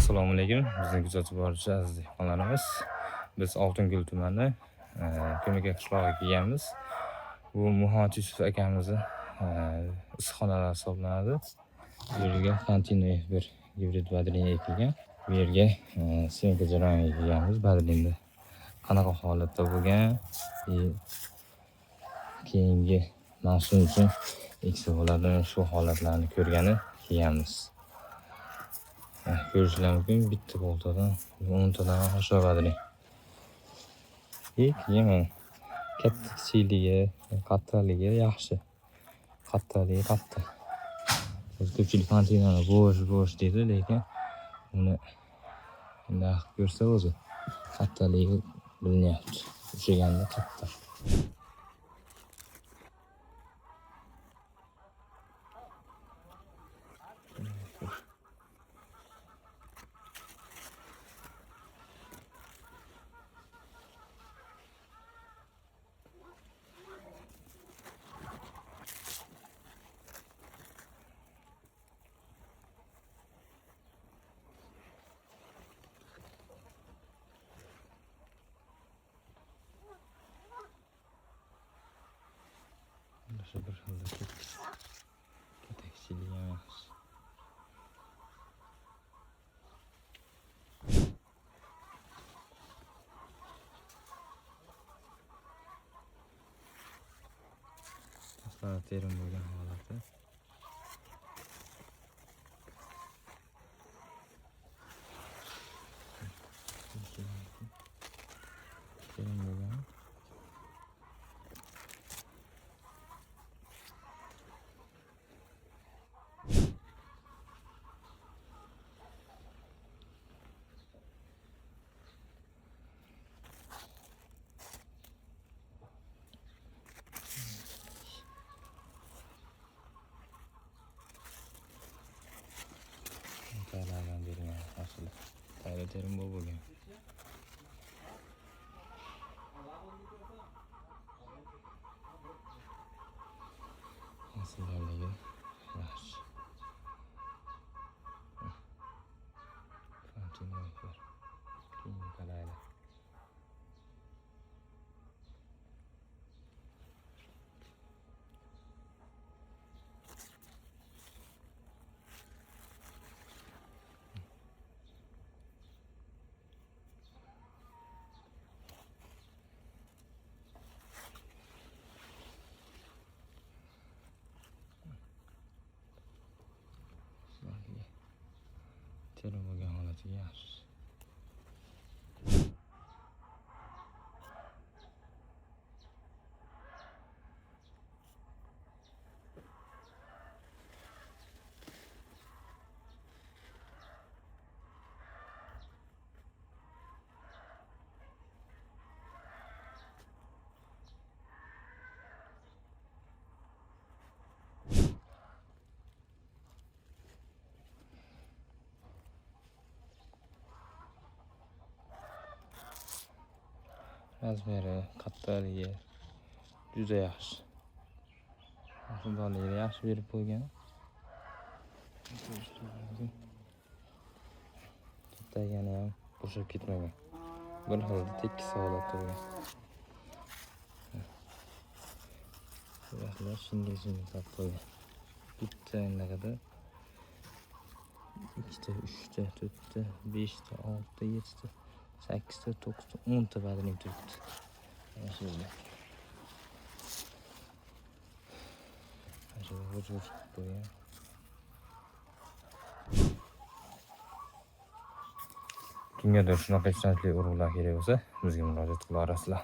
Assalomu alaykum. Bizning kuzatib boruvchi aziz dehqonlarimiz. Biz Oltingul tumani Ko'maka qishlog'iga kelganmiz. Bu Muhammad Yusuf akamizni issiqxonalar hisoblanadi. Bu yerga kontinuiy bir gibrid badalin ekilgan. Bu yerga smenka jarayoniga kelganmiz. Badalinda qanaqa holatda bo'lgan, keyingi mavsum uchun eksa bo'ladimi, shu holatlarni ko'rgani kelganmiz. Ko'rishlar mumkin, bitta boltadan 10 tadan oshib badalin. Keyin katta kichikligi, qattiqligi yaxshi. Qattiqligi qattiq. Ko'pchilik konteynерni bo'sh deydi, lekin uni bunday ko'rsa o'zi qattiqligi bilinyapti. O'shaganda qattiq. Shu bir xilda ketakchilik emas. Aslida terim bo'lgan holati. Terim bo'lgan. Taylardan berilgan aslida. Taylar terim bo'lgan. Aslidaligi yaxshi. Kontinuiy keyin qalaydi. Terim bo'lgan holati yaxshi. Razmeri, qattiqligi juda yaxshi. Aslidaligi yaxshi berib qo'ygan. Tagini ham bo'shab ketmagan. Bir xilda tekis holatda bo'lgan. Bular shingil qilib qo'ygan. Bitta anaqada 2 ta, 3 ta, 4 ta, 5 ta, 6 ta, 7 ta, 8 ta, 9 ta, 10 ta badalin turibdi. Shunday. Mana vujud qo'ygan. Kimgadir shunaqa ishonchli urug'lar kerak bo'lsa, bizga murojaat qila olasizlar.